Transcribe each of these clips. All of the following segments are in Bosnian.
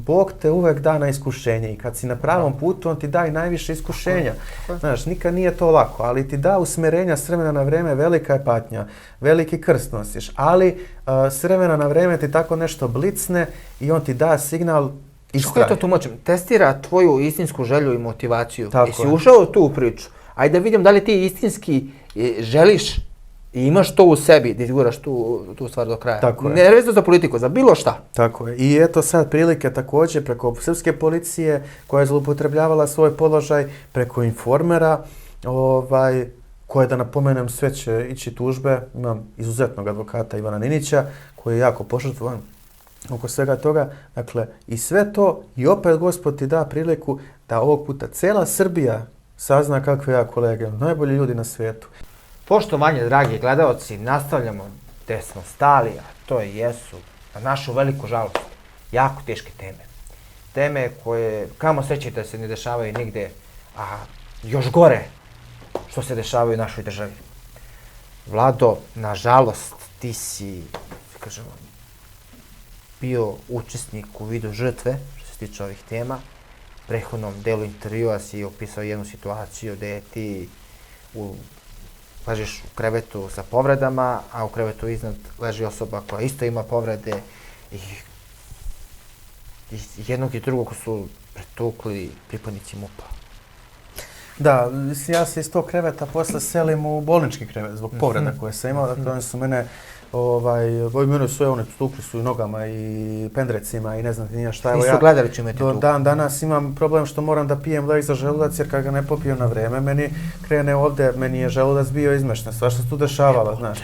Bog te uvek da na iskušenje i kad si na pravom putu, on ti da i najviše iskušenja. Znaš, nikad nije to lako, ali ti da usmerenja s vremena na vreme, velika je patnja, veliki krst nosiš, ali s vremena na vreme ti tako nešto blicne i on ti da signal istraj. Što ja to tumačim? Testira tvoju istinsku želju i motivaciju. Tako Jesi je. ušao u tu priču? Ajde da vidim da li ti istinski želiš i imaš to u sebi, da izguraš tu stvar do kraja. Tako je. Ne vezano za politiku, za bilo šta. Tako je. I eto sad prilike također preko srpske policije koja je zloupotrebljavala svoj položaj, preko informera, koje da napomenem sve će ići tužbe. Imam izuzetnog advokata Ivana Ninića koji je jako požrtvovan oko svega toga. Dakle, i sve to i opet Gospod ti da priliku da ovog puta cela Srbija sazna kakve ja kolege, najbolji ljudi na svijetu. Poštovanje, dragi gledaoci, nastavljamo gde smo stali, a to jesu, na našu veliku žalost, jako teške teme. Teme koje, kamo sreće da se ne dešavaju nigde, a još gore što se dešavaju u našoj državi. Vlado, nažalost, ti si, kažemo, bio učesnik u vidu žrtve, što se tiče ovih tema. U prethodnom delu intervjua si opisao jednu situaciju gde ti ležiš u krevetu sa povredama, a u krevetu iznad leži osoba koja isto ima povrede i jednog i drugog su pretukli pripadnici MUP-a. Da, ja se iz tog kreveta posle selim u bolnički krevet zbog povreda koje sam imao. Dakle, oni su mene, mene su, oni tukli su i nogama i pendrecima i ne znam nije šta. Nisu gledali čime ti tukli? Do dan danas imam problem što moram da pijem lek za želudac jer kad ga ne popijem na vreme, meni krene ovdje, meni je želudac bio izmešten, sva što se tu dešavalo, znaš.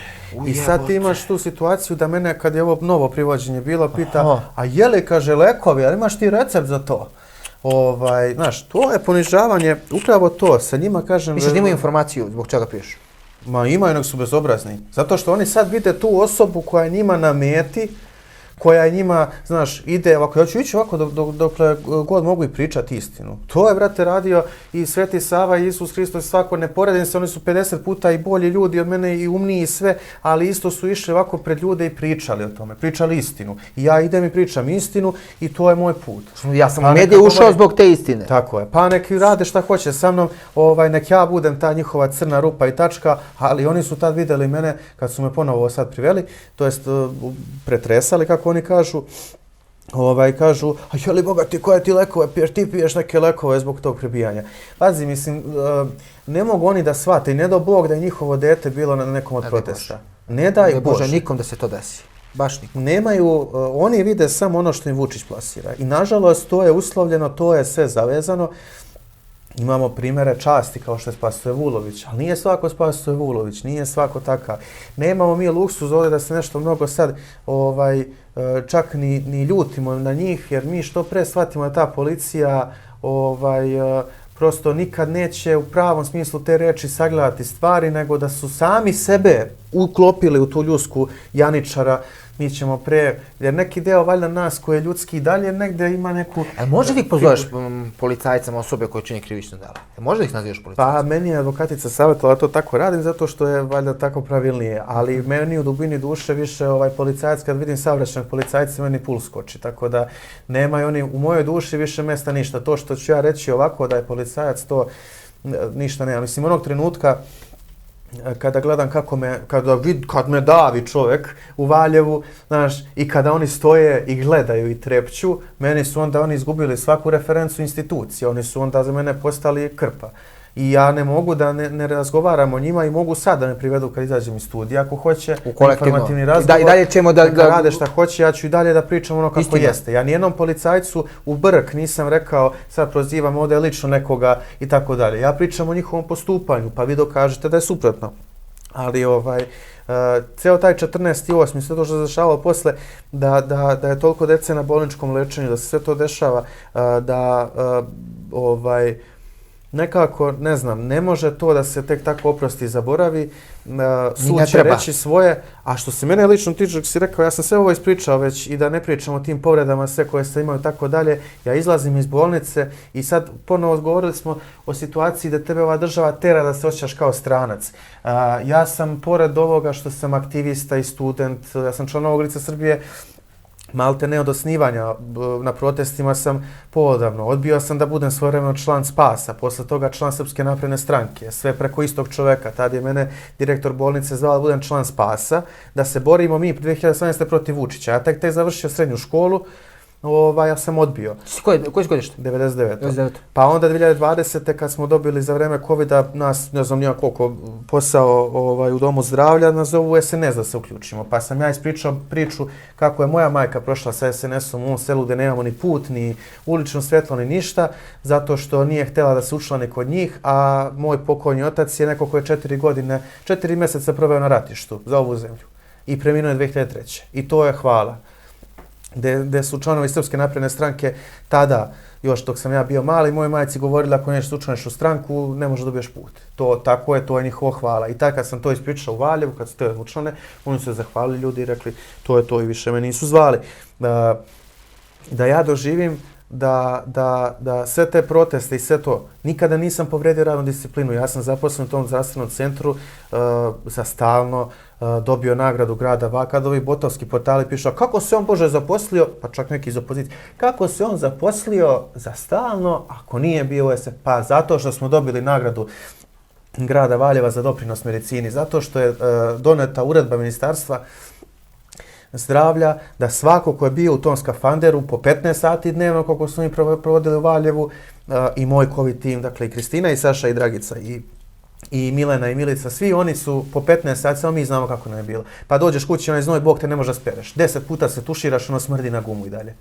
I sad ti imaš tu situaciju da mene, kad je ovo novo privođenje bilo, pita, a je li, kaže, lekovi, ali imaš ti recept za to? Znaš, to je ponižavanje, upravo to, sa njima kažem... Misliš da imaju informaciju zbog čega piješ? Ma imaju, nego su bezobrazni. Zato što oni sad vide tu osobu koja je njima na meti, koja je njima, znaš, ide ovako, ja ću ići ovako dokle god mogu i pričati istinu. To je, brate, radio i Sveti Sava i Isus Hristos, svako, ne poredim se, oni su 50 puta i bolji ljudi od mene i umniji i sve, ali isto su išli ovako pred ljude i pričali o tome, pričali istinu. I ja idem i pričam istinu i to je moj put. Ja sam u medije ušao zbog te istine. Tako je, pa neki rade šta hoće sa mnom, nek ja budem ta njihova crna rupa i tačka, ali oni su tad videli mene, kad su me ponovo sad priveli, to jest pretresali, kako oni kažu, kažu, a jeli Boga ti koje ti lekove piješ, ti piješ neke lekove zbog tog prebijanja. Pazi, mislim, ne mogu oni da shvate i ne do Bog da je njihovo dete bilo na nekom od protesta. Ne daj Bože. Nikom da se to desi. Baš nikom. Nemaju, oni vide samo ono što im Vučić plasira. I nažalost to je uslovljeno, to je sve zavezano. Imamo primjere časti kao što je Spasoje Vulović, ali nije svako Spasoje Vulović, nije svako takav. Nemamo mi luksuz ovdje da se nešto mnogo sad čak ni ljutimo na njih, jer mi što pre shvatimo da ta policija prosto nikad neće u pravom smislu te reči sagledati stvari, nego da su sami sebe uklopili u tu ljusku Janičara. Mi ćemo pre, jer neki deo valjda nas koji je ljudski i dalje negde ima neku... Može li ih pozoveš policajcama osobe koje čini krivično delo? Može li ih nazivaš policajcama? Pa meni je advokatica savjetovala da to tako radim zato što je valjda tako pravilnije, ali meni u dubini duše više policajac, kad vidim savršenog policajca, meni puls skoči, tako da nemaju oni u mojoj duši više mjesta ništa. To što ću ja reći ovako da je policajac, to ništa nema. Mislim, onog trenutka kada gledam kad me davi čovjek u Valjevu, znaš, i kada oni stoje i gledaju i trepću, meni su onda oni izgubili svaku referencu institucije, oni su onda za mene postali krpa. I ja ne mogu da ne razgovaram o njima i mogu sad da me privedu kad izađem iz studija, ako hoće informativni razgovor, i dalje ćemo da rade šta hoće, ja ću i dalje da pričam ono kako jeste. Ja nijednom policajcu u brk nisam rekao, sad prozivam ovdje lično nekoga i tako dalje. Ja pričam o njihovom postupanju, pa vi dokažete da je suprotno. Ali ceo taj 14.8. sve to što se dešavalo posle, da je toliko dece na bolničkom lečenju, da se sve to dešava, nekako, ne znam, ne može to da se tek tako oprosti i zaboravi. Sud će reći svoje, a što se mene lično tiče, kako si rekao, ja sam sve ovo ispričao već i da ne pričam o tim povredama, sve koje se imaju tako dalje. Ja izlazim iz bolnice i sad ponovo govorili smo o situaciji da tebe ova država tera da se osjećaš kao stranac. Ja sam, pored ovoga što sam aktivista i student, ja sam član Novog lica Srbije, malte ne od osnivanja, na protestima sam poodavno. Odbio sam da budem svojevremeno član Spasa, posle toga član Srpske napredne stranke, sve preko istog čoveka. Tad je mene direktor bolnice zvao da budem član Spasa, da se borimo mi 2018. protiv Vučića. Ja tek završio srednju školu, ja sam odbio. Koji si godište? 99. Pa onda 2020. kad smo dobili za vreme covida nas, ne znam nija koliko, posao u domu zdravlja, nas zovu SNS da se uključimo. Pa sam ja ispričao priču kako je moja majka prošla sa SNS-om u ovom selu gdje nemamo ni put, ni ulično svjetlo, ni ništa, zato što nije htjela da se učlani kod njih, a moj pokojni otac je neko koji je 4 mjeseca proveo na ratištu za ovu zemlju. I preminuo je 2003. I to je hvala. Gde su članovi Srpske napredne stranke tada, još dok sam ja bio mali, moji majci govorili ako nećeš učlaniš u stranku, ne možeš dobiješ put. Tako je, to je njihovo hvala. I tako kad sam to ispričao u Valjevu, kad su te učlane, oni su se zahvalili ljudi i rekli to je to i više me nisu zvali. Da ja doživim da sve te proteste i sve to, nikada nisam povredio radnu disciplinu. Ja sam zaposlen u tom zdravstvenom centru za stalno, dobio nagradu grada Valja. Kad ovi botovski portali pišu, kako se on Bože zaposlio, pa čak neki iz opozicije, kako se on zaposlio za stalno ako nije bio u SF? Pa zato što smo dobili nagradu grada Valjeva za doprinos medicini, zato što je doneta uredba ministarstva zdravlja, da svako ko je bio u tom skafanderu po 15 sati dnevno, koliko su mi provodili u Valjevu, i moj COVID tim, dakle i Kristina i Saša i Dragica i Milena i Milica, svi oni su po 15 sati, samo mi znamo kako nam je bilo. Pa dođeš kući, onaj znoj, Bog te ne može da spereš. 10 puta se tuširaš, ono smrdi na gumu i dalje.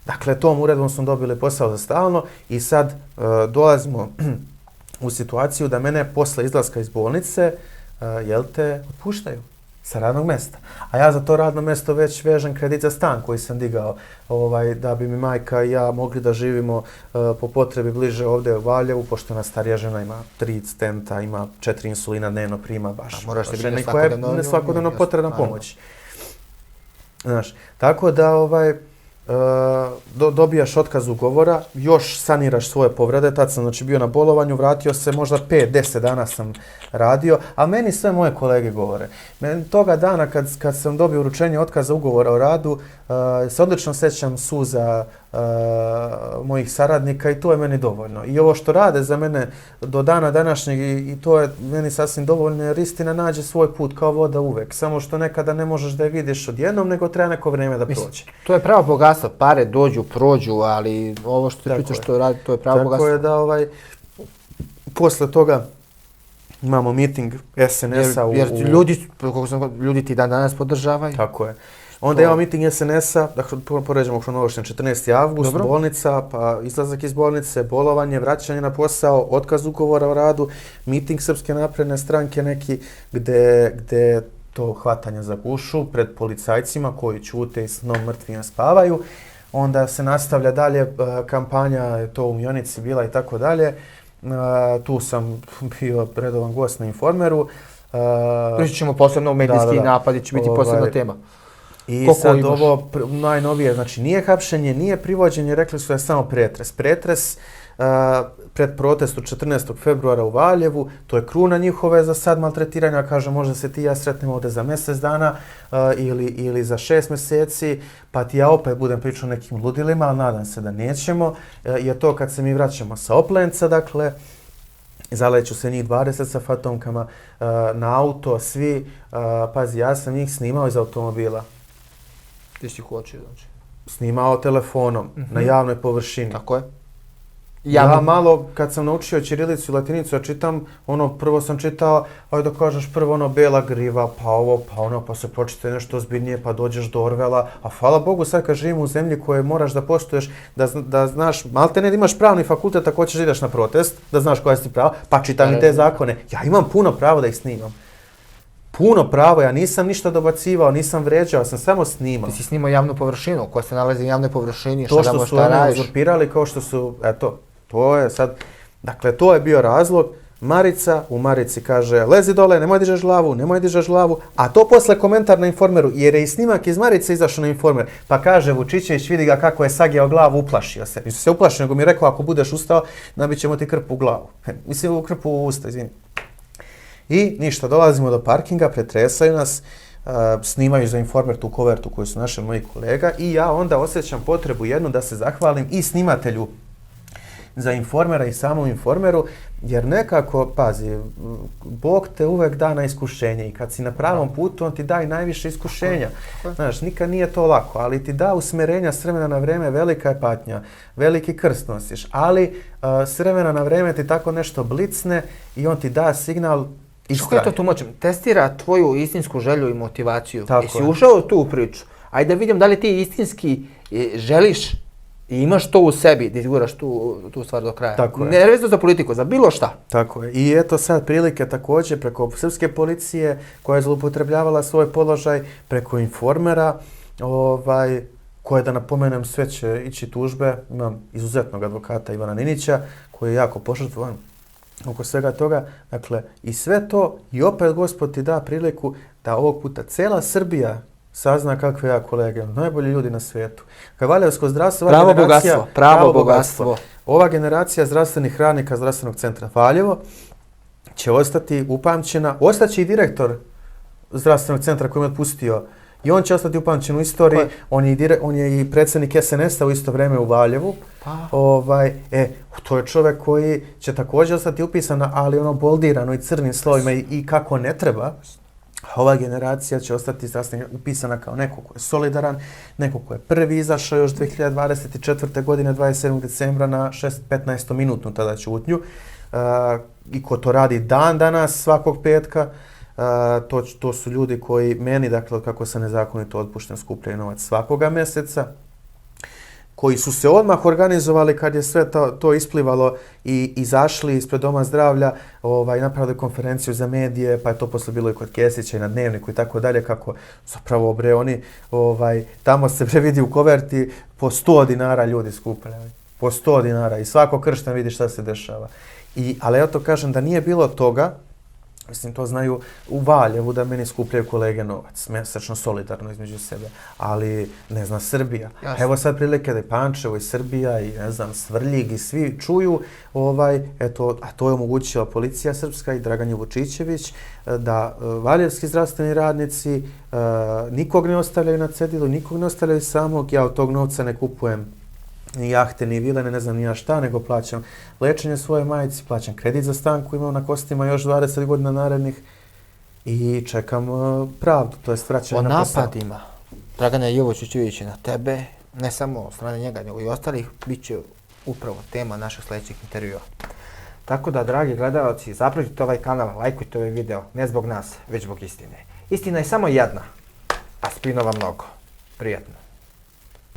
Dakle, tom uredbom smo dobili posao za stalno i sad dolazimo u situaciju da mene posle izlaska iz bolnice, otpuštaju sa radnog mjesta. A ja za to radno mjesto već vežem kredit za stan koji sam digao, da bi mi majka i ja mogli da živimo po potrebi bliže ovdje u Valjevu, pošto ona starija žena ima 3 stenta, ima 4 insulina dnevno, prima baš žena koja je svakodnevno potrebna pomoć. Znaš, tako da dobijaš otkaz ugovora, još saniraš svoje povrede, tad sam bio na bolovanju, vratio se, možda 5-10 dana sam radio, a meni sve moje kolege govore. Toga dana kad sam dobio uručenje otkaza ugovora o radu, se odlično sjećam suza mojih saradnika i to je meni dovoljno. I ovo što rade za mene do dana današnjeg i to je meni sasvim dovoljno jer istina nađe svoj put kao voda uvek. Samo što nekada ne možeš da je vidiš odjednom, nego treba neko vrijeme da prođe. To je pravo bogatstvo, pare dođu, prođu, ali ovo što ti pričaš što radi, to je pravo bogatstvo. Tako je da posle toga imamo miting SNS-a jer ljudi ti danas podržavaju. Tako je. Onda imamo miting SNS-a, dakle poređamo kronološno 14. avgust, bolnica, pa izlazak iz bolnice, bolovanje, vraćanje na posao, otkaz ugovora o radu, miting Srpske napredne stranke neki gde to hvatanje za gušu pred policajcima koji ćute i snom mrtvima spavaju. Onda se nastavlja dalje kampanja, to u Mionici bila i tako dalje. Tu sam bio redovan gost na Informeru. Pričat ćemo posebno o medijski napadi, će biti posebna tema. I sad ovo najnovije, znači nije hapšenje, nije privođenje, rekli su da je samo pretres. Pretres pred protestu 14. februara u Valjevu, to je kruna njihove za sad maltretiranja, kaže možda se ti ja sretnemo ovdje za mjesec dana ili za 6 mjeseci, pa ti ja opet budem pričao o nekim ludilima, ali nadam se da nećemo, je to kad se mi vraćamo sa Oplenca, dakle, zaleću se njih 20 sa fantomkama na auto, svi, pazi, ja sam njih snimao iz automobila. Ti si hoćeš, znači? Snimao telefonom, na javnoj površini. Tako je. Ja malo, kad sam naučio ćirilicu i latinicu, ja čitam, prvo sam čitao, ajde da kažeš prvo bela griva, pa ovo, pa ono, pa se pročite nešto ozbiljnije, pa dođeš do Orvela, a hvala Bogu sad kad živimo u zemlji koje moraš da postuješ, da znaš, malte ne da imaš pravni fakultet ako hoćeš da ideš na protest, da znaš koja si prava, pa čitam i te zakone. Ja imam puno pravo da ih snimam. Puno pravo, ja nisam ništa dobacivao, nisam vređao, sam samo snimao. Ti si snimao javnu površinu, koja se nalazi u javnoj površini, to što su oni uzurpirali, kao što su, eto, to je sad, dakle, to je bio razlog. Marica u Marici kaže, lezi dole, nemoj dižeš glavu, a to posle komentar na Informeru, jer je i snimak iz Marice izašao na Informer, pa kaže Vučićević, vidi ga kako je sagijao glavu, uplašio se. Nisu se uplašio, nego mi je rekao, ako budeš ustao, nabit ćemo ti krpu u glavu. Mislim, krpu u usta, izvini. I ništa, dolazimo do parkinga, pretresaju nas, snimaju za Informer tu kovertu koju su naši moji kolega i ja onda osjećam potrebu jednu da se zahvalim i snimatelju za Informera i samom Informeru, jer nekako, pazi, Bog te uvek da na iskušenje i kad si na pravom putu, on ti da i najviše iskušenja. Znaš, nikad nije to lako, ali ti da usmerenja s vremena na vreme, velika je patnja, veliki krst nosiš, ali s vremena na vreme ti tako nešto blicne i on ti da signal Kako ja to tumačim? Testira tvoju istinsku želju i motivaciju. Tako Jesi je. ušao u tu priču? Ajde da vidim da li ti istinski želiš i imaš to u sebi, da izguraš tu stvar do kraja. Tako je. Ne vezano za politiku, za bilo šta. Tako je. I eto sad prilike također preko srpske policije koja je zloupotrebljavala svoj položaj, preko Informera, koje da napomenem sve će ići tužbe. Imam izuzetnog advokata Ivana Ninića koji je jako požrtvovan oko svega toga. Dakle, i sve to i opet Gospod ti da priliku da ovog puta cela Srbija sazna kakve ja kolege, najbolji ljudi na svijetu. Valjevsko zdravstvo, pravo bogatstvo. Ova generacija zdravstvenih radnika Zdravstvenog centra Valjevo će ostati upamćena, ostaće i direktor Zdravstvenog centra koji je otpustio i on će ostati upamćen u istoriji. On je i predsjednik SNS-a u isto vrijeme u Valjevu. To je čovjek koji će također ostati upisan, ali ono boldirano i crnim slovima i kako ne treba. Ova generacija će ostati upisana kao neko ko je solidaran, neko ko je prvi izašao još 2024. godine 27. decembra na 15 minutnu tada ćutnju i ko to radi dan danas svakog petka. To su ljudi koji meni, dakle, kako se nezakonito otpušten, skupljaju novac svakoga mjeseca, koji su se odmah organizovali kad je sve to isplivalo i izašli ispred Doma zdravlja, napravili konferenciju za medije, pa je to posle bilo i kod Kesića i na Dnevniku i tako dalje, kako zapravo oni tamo se vidi u koverti po 100 dinara ljudi skupljaju. Po 100 dinara i svako kršten vidi šta se dešava. Ali ja to kažem da nije bilo toga, mislim, to znaju u Valjevu da meni skupljaju kolege novac, mjesečno solidarno između sebe, ali ne zna Srbija. Jasne. Evo sad prilike da je Pančevo i Srbija i ne znam Svrljig i svi čuju, a to je omogućila policija srpska i Dragan Vučićević, da valjevski zdravstveni radnici nikog ne ostavljaju na cedilu, nikog ne ostavljaju samog, ja od tog novca ne kupujem ni jahte, ni vile, ne znam ni ja šta, nego plaćam lečenje svoje majici, plaćam kredit za stan koji imam na kostima još 20 godina narednih i čekam pravdu, to jest vraćanje na posao. O napadima Dragana Jovočićevića na tebe, ne samo od strane njega, nego i ostalih, bit će upravo tema naših sljedećih intervjua. Tako da, dragi gledalci, zapratite ovaj kanal, lajkujte ovaj video, ne zbog nas, već zbog istine. Istina je samo jedna, a spinova mnogo. Prijetno.